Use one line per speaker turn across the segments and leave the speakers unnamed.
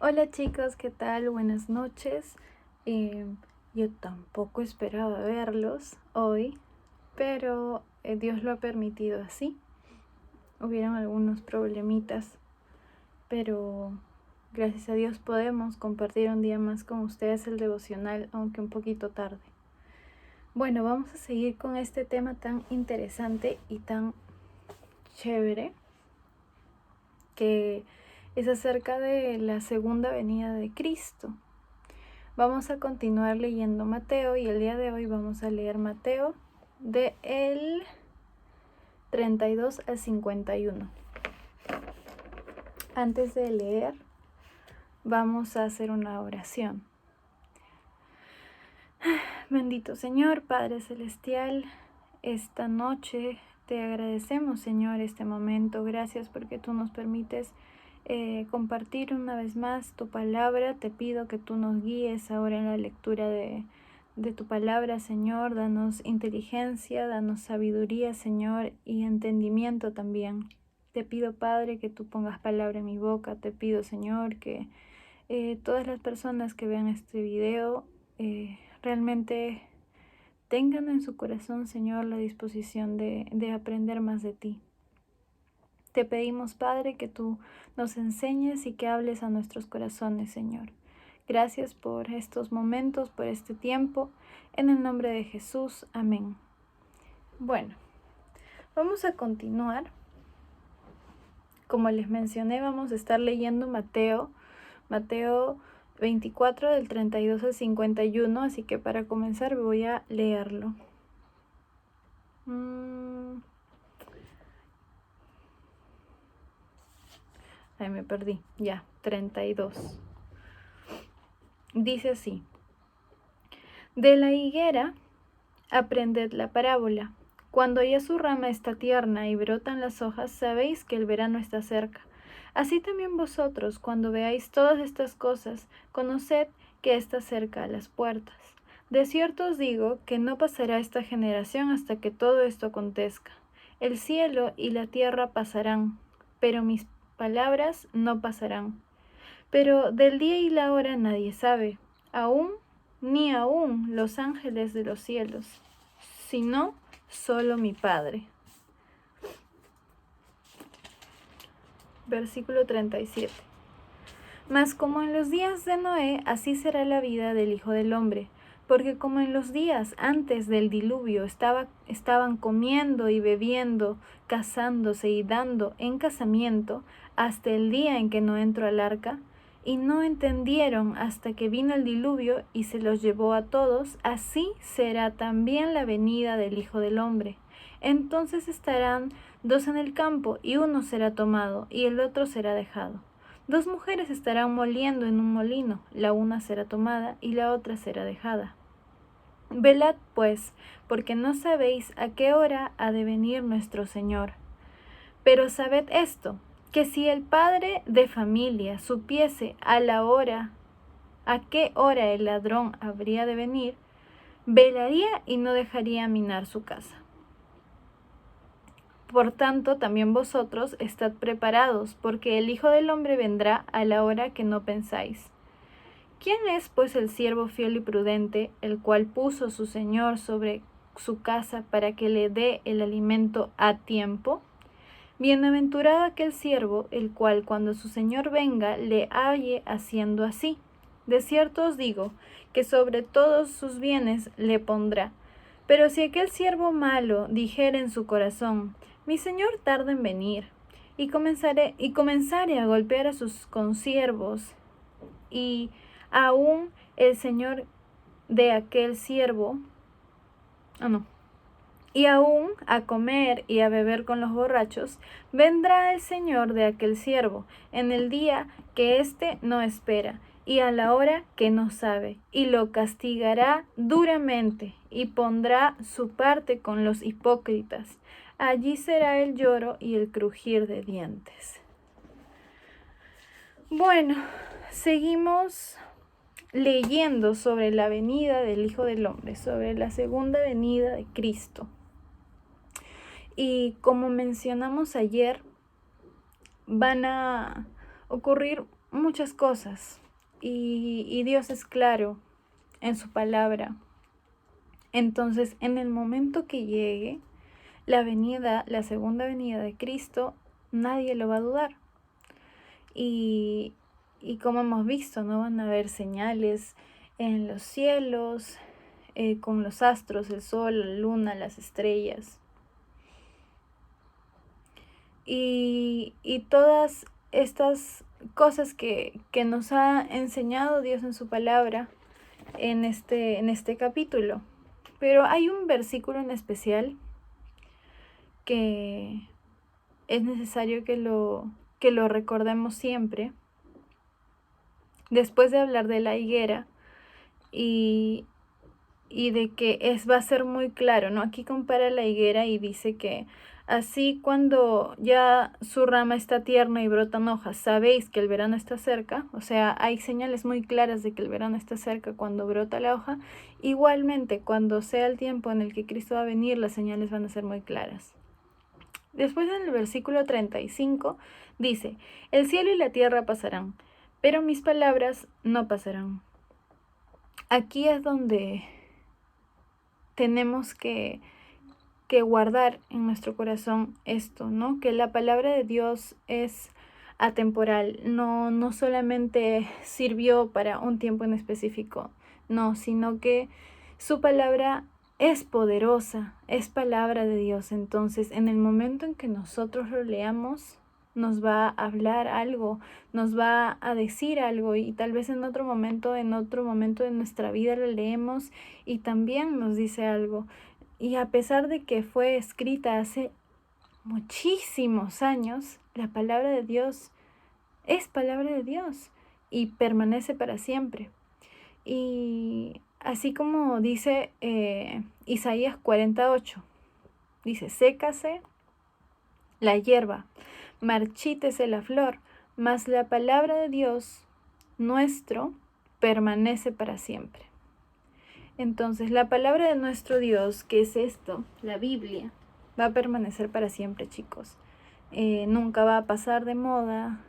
Hola chicos, ¿qué tal? Buenas noches. Eh, yo tampoco esperaba verlos hoy, pero Dios lo ha permitido así. Hubieron algunos problemitas, pero gracias a Dios podemos compartir un día más con ustedes el devocional, aunque un poquito tarde. Bueno, vamos a seguir con este tema tan interesante y tan chévere, que es acerca de la segunda venida de Cristo. Vamos a continuar leyendo Mateo y el día de hoy vamos a leer Mateo de el 32 al 51. Antes de leer, vamos a hacer una oración. Bendito Señor, Padre Celestial, esta noche te agradecemos, Señor, este momento. Gracias porque tú nos permites compartir una vez más tu palabra. Te pido que tú nos guíes ahora en la lectura de tu palabra, Señor. Danos inteligencia, danos sabiduría, Señor, y entendimiento también. Te pido, Padre, que tú pongas palabra en mi boca. Te pido, Señor, que todas las personas que vean este video realmente tengan en su corazón, Señor, la disposición de aprender más de ti. Te pedimos, Padre, que tú nos enseñes y que hables a nuestros corazones, Señor. Gracias por estos momentos, por este tiempo. En el nombre de Jesús. Amén. Bueno, vamos a continuar. Como les mencioné, vamos a estar leyendo Mateo 24 del 32 al 51, así que para comenzar voy a leerlo. Ahí me perdí, ya, 32. Dice así: de la higuera aprended la parábola. Cuando ya su rama está tierna y brotan las hojas, sabéis que el verano está cerca. Así también vosotros, cuando veáis todas estas cosas, conoced que está cerca a las puertas. De cierto os digo que no pasará esta generación hasta que todo esto acontezca. El cielo y la tierra pasarán, pero mis palabras no pasarán. Pero del día y la hora nadie sabe, ni aún los ángeles de los cielos, sino solo mi Padre. Versículo 37. Mas como en los días de Noé, así será la vida del Hijo del Hombre. Porque como en los días antes del diluvio estaban comiendo y bebiendo, casándose y dando en casamiento, hasta el día en que no entró al arca, y no entendieron hasta que vino el diluvio y se los llevó a todos, así será también la venida del Hijo del Hombre. Entonces estarán dos en el campo, y uno será tomado, y el otro será dejado. Dos mujeres estarán moliendo en un molino, la una será tomada y la otra será dejada. Velad, pues, porque no sabéis a qué hora ha de venir nuestro Señor. Pero sabed esto, que si el padre de familia supiese a qué hora el ladrón habría de venir, velaría y no dejaría minar su casa. Por tanto, también vosotros estad preparados, porque el Hijo del Hombre vendrá a la hora que no pensáis. ¿Quién es, pues, el siervo fiel y prudente, el cual puso su Señor sobre su casa para que le dé el alimento a tiempo? Bienaventurado aquel siervo, el cual cuando su Señor venga le halle haciendo así. De cierto os digo, que sobre todos sus bienes le pondrá. Pero si aquel siervo malo dijere en su corazón, mi Señor tarda en venir, y comenzare a golpear a sus consiervos, y aún el Señor de aquel siervo, y aún a comer y a beber con los borrachos, vendrá el Señor de aquel siervo en el día que éste no espera y a la hora que no sabe, y lo castigará duramente y pondrá su parte con los hipócritas. Allí será el lloro y el crujir de dientes. Bueno, seguimos leyendo sobre la venida del Hijo del Hombre, sobre la segunda venida de Cristo. Y como mencionamos ayer, van a ocurrir muchas cosas y Dios es claro en su palabra. Entonces, en el momento que llegue la segunda venida de Cristo, nadie lo va a dudar. Y como hemos visto, ¿no? Van a haber señales en los cielos, con los astros, el sol, la luna, las estrellas. Y todas estas cosas que nos ha enseñado Dios en su palabra en este capítulo. Pero hay un versículo en especial que es necesario que lo recordemos siempre. Después de hablar de la higuera y de que va a ser muy claro, ¿no? Aquí compara la higuera y dice que así cuando ya su rama está tierna y brotan hojas, sabéis que el verano está cerca, o sea, hay señales muy claras de que el verano está cerca cuando brota la hoja. Igualmente, cuando sea el tiempo en el que Cristo va a venir, las señales van a ser muy claras. Después en el versículo 35 dice, el cielo y la tierra pasarán, pero mis palabras no pasarán. Aquí es donde tenemos que guardar en nuestro corazón esto, ¿no? Que la palabra de Dios es atemporal, no solamente sirvió para un tiempo en específico, no, sino que su palabra es poderosa, es palabra de Dios. Entonces, en el momento en que nosotros lo leamos, nos va a hablar algo, nos va a decir algo, y tal vez en otro momento de nuestra vida lo leemos y también nos dice algo. Y a pesar de que fue escrita hace muchísimos años, la palabra de Dios es palabra de Dios y permanece para siempre. Y así como dice Isaías 48, dice, sécase la hierba, marchítese la flor, mas la palabra de Dios nuestro permanece para siempre. Entonces, la palabra de nuestro Dios, que es esto, la Biblia, va a permanecer para siempre, chicos. Nunca va a pasar de moda,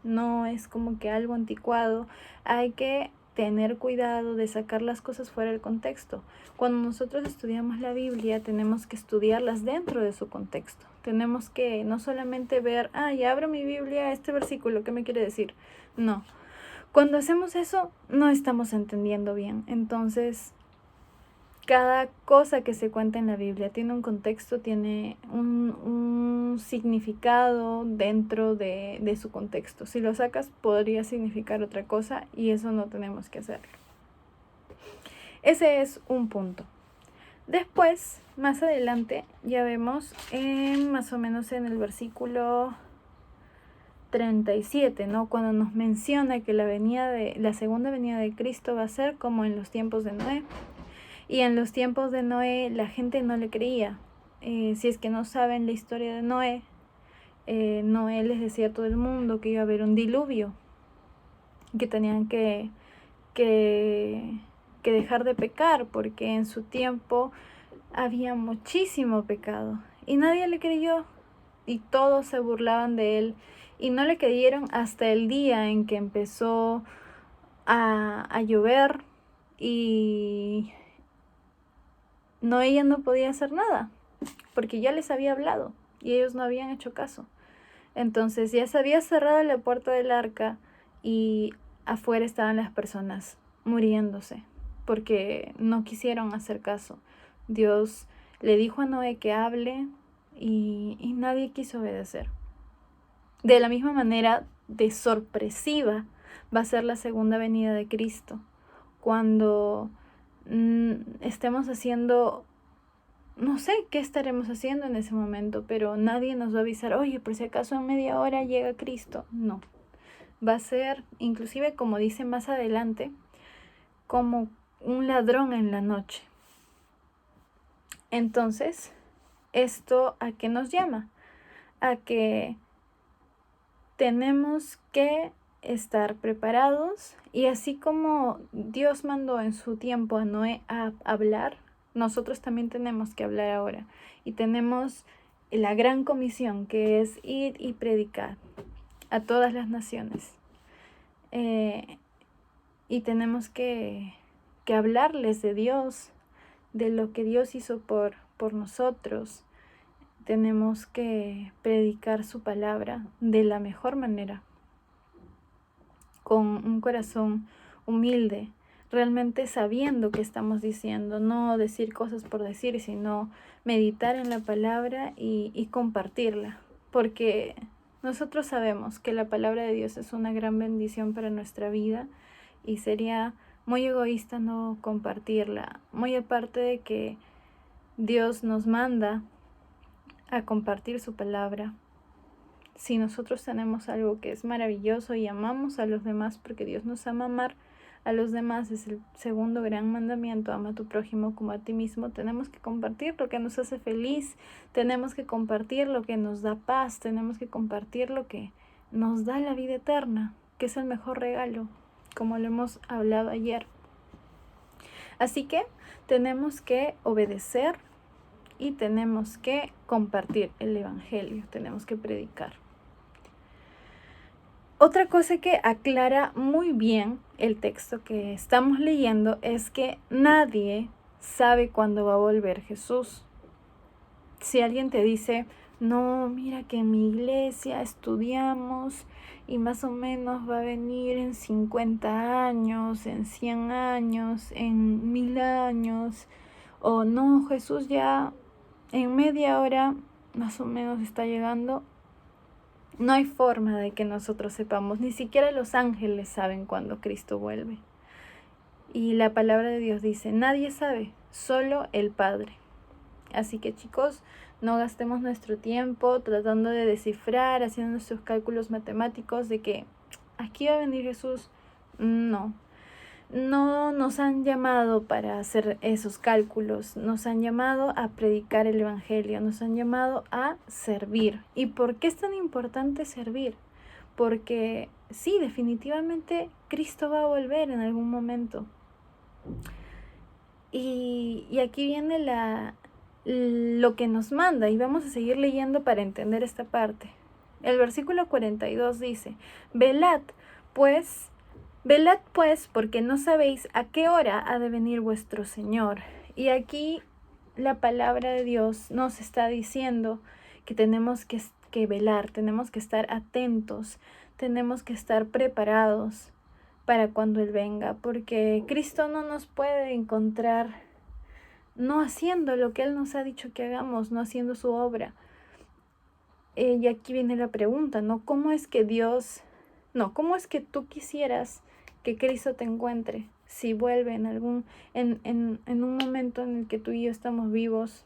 no es como que algo anticuado. Hay que tener cuidado de sacar las cosas fuera del contexto. Cuando nosotros estudiamos la Biblia, tenemos que estudiarlas dentro de su contexto. Tenemos que no solamente ver, ya abro mi Biblia, este versículo, ¿qué me quiere decir? No. Cuando hacemos eso, no estamos entendiendo bien. Entonces, cada cosa que se cuenta en la Biblia tiene un contexto, tiene un significado dentro de su contexto. Si lo sacas, podría significar otra cosa y eso no tenemos que hacerlo. Ese es un punto. Después, más adelante, ya vemos más o menos en el versículo 37, ¿no? Cuando nos menciona que la segunda venida de Cristo va a ser como en los tiempos de Noé. Y en los tiempos de Noé la gente no le creía. Si es que no saben la historia de Noé, Noé les decía a todo el mundo que iba a haber un diluvio, que tenían que dejar de pecar, porque en su tiempo había muchísimo pecado. Y nadie le creyó, y todos se burlaban de él. Y no le creyeron hasta el día en que empezó a llover y ella no podía hacer nada, porque ya les había hablado y ellos no habían hecho caso. Entonces ya se había cerrado la puerta del arca y afuera estaban las personas muriéndose porque no quisieron hacer caso. Dios le dijo a Noé que hable y nadie quiso obedecer. De la misma manera, de sorpresiva va a ser la segunda venida de Cristo, cuando estemos haciendo, no sé qué estaremos haciendo en ese momento, pero nadie nos va a avisar, oye, por si acaso en media hora llega Cristo. No, va a ser, inclusive como dice más adelante, como un ladrón en la noche. Entonces, ¿esto a qué nos llama? A que tenemos que estar preparados, y así como Dios mandó en su tiempo a Noé a hablar, nosotros también tenemos que hablar ahora, y tenemos la gran comisión, que es ir y predicar a todas las naciones. y tenemos que hablarles de Dios, de lo que Dios hizo por nosotros. Tenemos que predicar su palabra de la mejor manera, con un corazón humilde, realmente sabiendo qué estamos diciendo, no decir cosas por decir, sino meditar en la palabra y compartirla, porque nosotros sabemos que la palabra de Dios es una gran bendición para nuestra vida y sería muy egoísta no compartirla, muy aparte de que Dios nos manda a compartir su palabra. Si nosotros tenemos algo que es maravilloso y amamos a los demás, porque Dios nos ama, amar a los demás es el segundo gran mandamiento, ama a tu prójimo como a ti mismo, tenemos que compartir lo que nos hace feliz, tenemos que compartir lo que nos da paz, tenemos que compartir lo que nos da la vida eterna, que es el mejor regalo, como lo hemos hablado ayer. Así que tenemos que obedecer y tenemos que compartir el evangelio, tenemos que predicar. Otra cosa que aclara muy bien el texto que estamos leyendo es que nadie sabe cuándo va a volver Jesús. Si alguien te dice, no, mira que en mi iglesia estudiamos y más o menos va a venir en 50 años, en 100 años, en 1000 años, o no, Jesús ya en media hora más o menos está llegando. No hay forma de que nosotros sepamos, ni siquiera los ángeles saben cuándo Cristo vuelve. Y la palabra de Dios dice, nadie sabe, solo el Padre. Así que chicos, no gastemos nuestro tiempo tratando de descifrar, haciendo nuestros cálculos matemáticos de que aquí va a venir Jesús. No nos han llamado para hacer esos cálculos, nos han llamado a predicar el evangelio, nos han llamado a servir. ¿Y por qué es tan importante servir? Porque sí, definitivamente Cristo va a volver en algún momento. Y aquí viene lo que nos manda, y vamos a seguir leyendo para entender esta parte. El versículo 42 dice, Velad pues, porque no sabéis a qué hora ha de venir vuestro Señor. Y aquí la palabra de Dios nos está diciendo que tenemos que velar, tenemos que estar atentos, tenemos que estar preparados para cuando Él venga, porque Cristo no nos puede encontrar no haciendo lo que Él nos ha dicho que hagamos, no haciendo su obra. Y aquí viene la pregunta, ¿no? ¿Cómo es que tú quisieras que Cristo te encuentre si vuelve en un momento en el que tú y yo estamos vivos?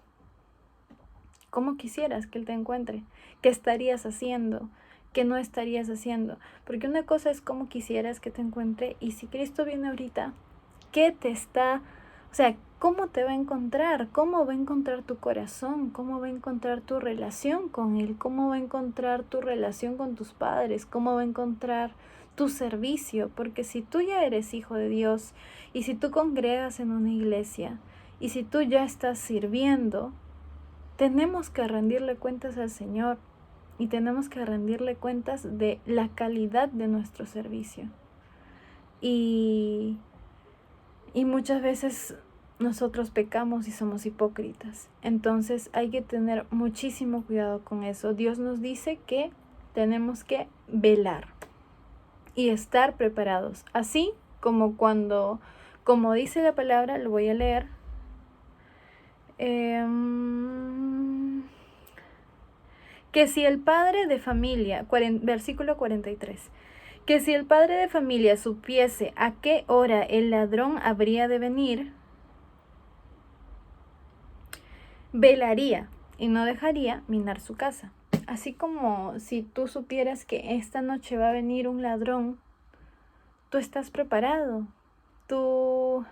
¿Cómo quisieras que Él te encuentre? ¿Qué estarías haciendo? ¿Qué no estarías haciendo? Porque una cosa es cómo quisieras que te encuentre, y si Cristo viene ahorita, ¿cómo te va a encontrar? ¿Cómo va a encontrar tu corazón? ¿Cómo va a encontrar tu relación con Él? ¿Cómo va a encontrar tu relación con tus padres? ¿Cómo va a encontrar tu servicio? Porque si tú ya eres hijo de Dios, y si tú congregas en una iglesia, y si tú ya estás sirviendo, tenemos que rendirle cuentas al Señor, y tenemos que rendirle cuentas de la calidad de nuestro servicio. Y muchas veces nosotros pecamos y somos hipócritas. Entonces hay que tener muchísimo cuidado con eso. Dios nos dice que tenemos que velar y estar preparados. Así como como dice la palabra, lo voy a leer. Que si el padre de familia, versículo 43, que si el padre de familia supiese a qué hora el ladrón habría de venir, velaría y no dejaría minar su casa. Así como si tú supieras que esta noche va a venir un ladrón, tú estás preparado, tú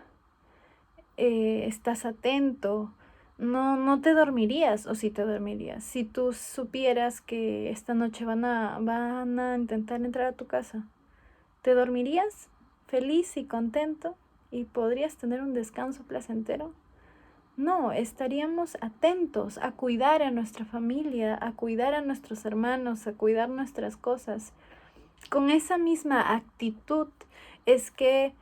estás atento, no te dormirías, o sí te dormirías. Si tú supieras que esta noche van a intentar entrar a tu casa, ¿te dormirías feliz y contento y podrías tener un descanso placentero? No, estaríamos atentos a cuidar a nuestra familia, a cuidar a nuestros hermanos, a cuidar nuestras cosas. con esa misma actitud es que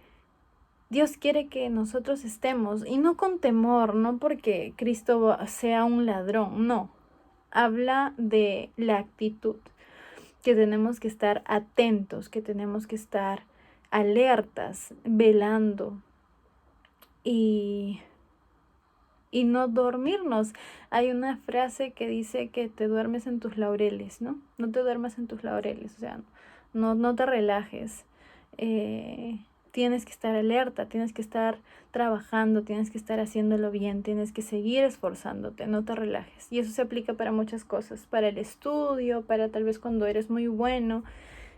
Dios quiere que nosotros estemos, y no con temor, no porque Cristo sea un ladrón, no. Habla de la actitud, que tenemos que estar atentos, que tenemos que estar alertas, velando y no dormirnos. Hay una frase que dice que te duermes en tus laureles, ¿no? No te duermas en tus laureles, o sea, no te relajes. Tienes que estar alerta, tienes que estar trabajando, tienes que estar haciéndolo bien, tienes que seguir esforzándote, no te relajes. Y eso se aplica para muchas cosas, para el estudio, para tal vez cuando eres muy bueno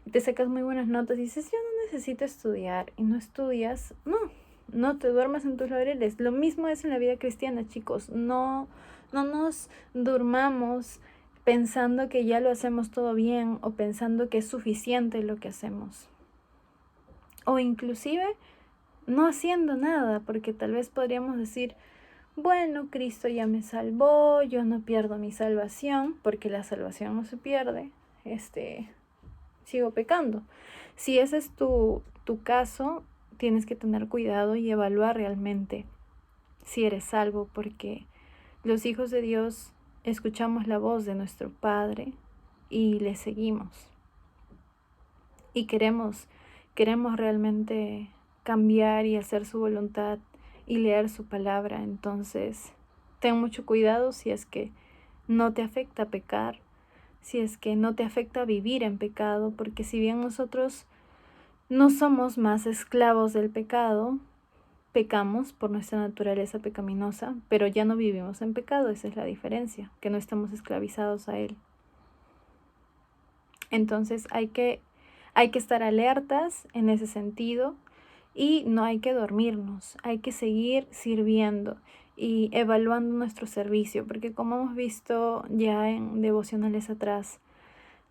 y te sacas muy buenas notas y dices, yo no necesito estudiar y no estudias, no te duermas en tus laureles. Lo mismo es en la vida cristiana, chicos. No nos durmamos pensando que ya lo hacemos todo bien o pensando que es suficiente lo que hacemos. O inclusive no haciendo nada, porque tal vez podríamos decir, bueno, Cristo ya me salvó, yo no pierdo mi salvación, porque la salvación no se pierde, sigo pecando. Si ese es tu caso, tienes que tener cuidado y evaluar realmente si eres salvo, porque los hijos de Dios escuchamos la voz de nuestro Padre y le seguimos. Y queremos realmente cambiar y hacer su voluntad y leer su palabra. Entonces, ten mucho cuidado si es que no te afecta pecar, si es que no te afecta vivir en pecado, porque si bien nosotros no somos más esclavos del pecado, pecamos por nuestra naturaleza pecaminosa, pero ya no vivimos en pecado, esa es la diferencia, que no estamos esclavizados a él. Entonces hay que estar alertas en ese sentido y no hay que dormirnos, hay que seguir sirviendo y evaluando nuestro servicio, porque como hemos visto ya en devocionales atrás,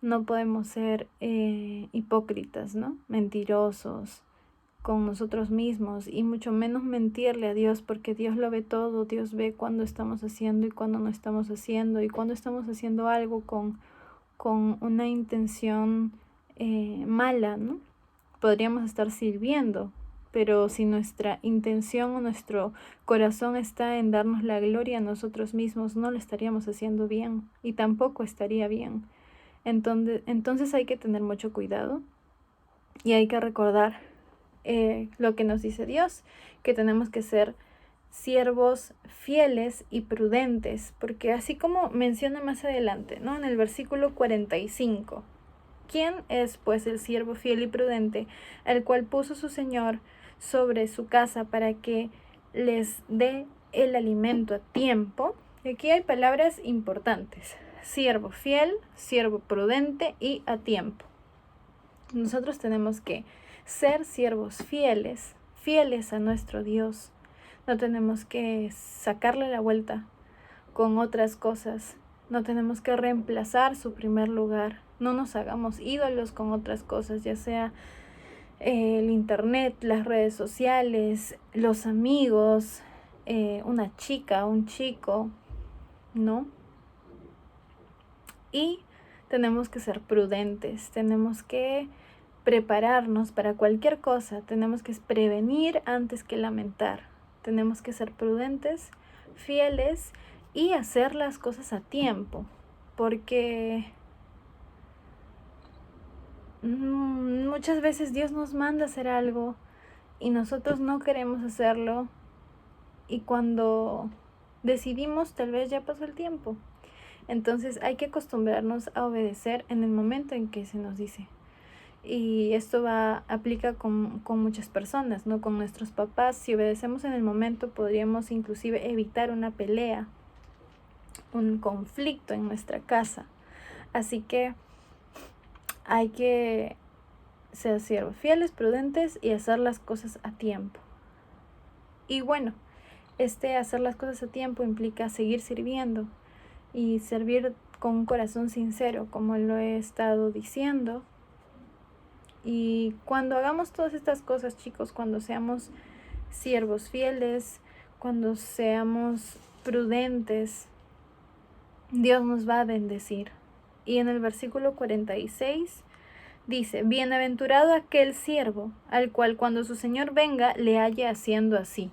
no podemos ser hipócritas, ¿no? Mentirosos con nosotros mismos y mucho menos mentirle a Dios, porque Dios lo ve todo. Dios ve cuando estamos haciendo y cuando no estamos haciendo, y cuando estamos haciendo algo con una intención mala, ¿no? Podríamos estar sirviendo, pero si nuestra intención o nuestro corazón está en darnos la gloria a nosotros mismos, no lo estaríamos haciendo bien y tampoco estaría bien. Entonces hay que tener mucho cuidado y hay que recordar lo que nos dice Dios, que tenemos que ser siervos fieles y prudentes, porque así como menciona más adelante, ¿no? En el versículo 45, ¿quién es pues el siervo fiel y prudente, el cual puso su Señor sobre su casa para que les dé el alimento a tiempo? Y aquí hay palabras importantes: siervo fiel, siervo prudente y a tiempo. Nosotros tenemos que ser siervos fieles, fieles a nuestro Dios. No tenemos que sacarle la vuelta con otras cosas. No tenemos que reemplazar su primer lugar. No nos hagamos ídolos con otras cosas, ya sea el internet, las redes sociales, los amigos, una chica, un chico, ¿no? Y tenemos que ser prudentes, tenemos que prepararnos para cualquier cosa, tenemos que prevenir antes que lamentar, tenemos que ser prudentes, fieles y hacer las cosas a tiempo, porque muchas veces Dios nos manda a hacer algo y nosotros no queremos hacerlo, y cuando decidimos tal vez ya pasó el tiempo. Entonces hay que acostumbrarnos a obedecer en el momento en que se nos dice. Y esto aplica con muchas personas, ¿no? Con nuestros papás, si obedecemos en el momento, podríamos inclusive evitar una pelea, un conflicto en nuestra casa. Así que hay que ser siervos fieles, prudentes y hacer las cosas a tiempo. Y bueno, hacer las cosas a tiempo implica seguir sirviendo y servir con un corazón sincero, como lo he estado diciendo. Y cuando hagamos todas estas cosas, chicos, cuando seamos siervos fieles, cuando seamos prudentes, Dios nos va a bendecir. Y en el versículo 46 Dice, bienaventurado aquel siervo, al cual cuando su señor venga le halle haciendo así.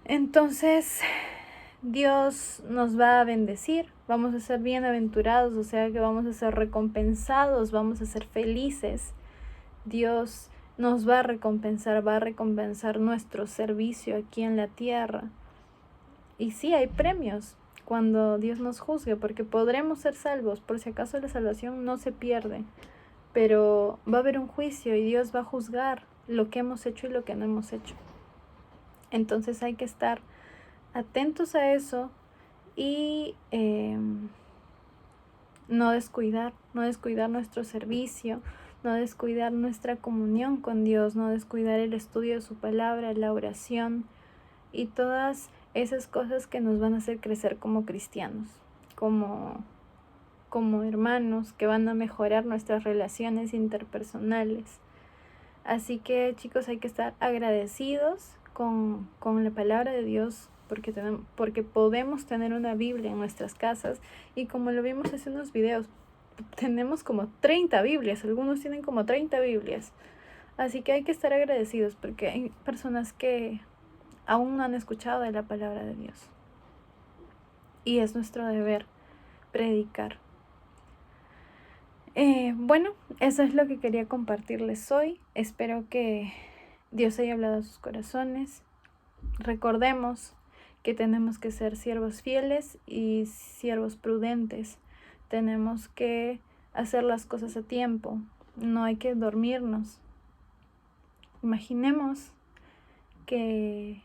Entonces, Dios nos va a bendecir, vamos a ser bienaventurados, o sea que vamos a ser recompensados, vamos a ser felices. Dios nos va a recompensar nuestro servicio aquí en la tierra. Y sí, hay premios cuando Dios nos juzgue, porque podremos ser salvos, por si acaso la salvación no se pierde, pero va a haber un juicio y Dios va a juzgar lo que hemos hecho y lo que no hemos hecho. Entonces hay que estar atentos a eso y no descuidar nuestro servicio, no descuidar nuestra comunión con Dios, no descuidar el estudio de su palabra, la oración y todas esas cosas que nos van a hacer crecer como cristianos, como hermanos, que van a mejorar nuestras relaciones interpersonales. Así que, chicos, hay que estar agradecidos con la palabra de Dios, porque podemos tener una Biblia en nuestras casas, y como lo vimos hace unos videos, tenemos como 30 Biblias, algunos tienen como 30 Biblias. Así que hay que estar agradecidos porque hay personas que aún no han escuchado de la palabra de Dios. Y es nuestro deber predicar. Bueno, eso es lo que quería compartirles hoy. Espero que Dios haya hablado a sus corazones. Recordemos que tenemos que ser siervos fieles y siervos prudentes. Tenemos que hacer las cosas a tiempo. No hay que dormirnos. Imaginemos que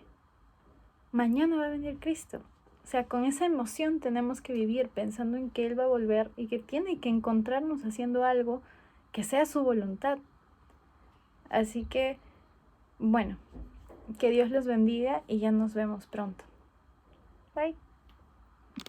mañana va a venir Cristo. O sea, con esa emoción tenemos que vivir pensando en que Él va a volver y que tiene que encontrarnos haciendo algo que sea su voluntad. Así que, bueno, que Dios los bendiga y ya nos vemos pronto. Bye.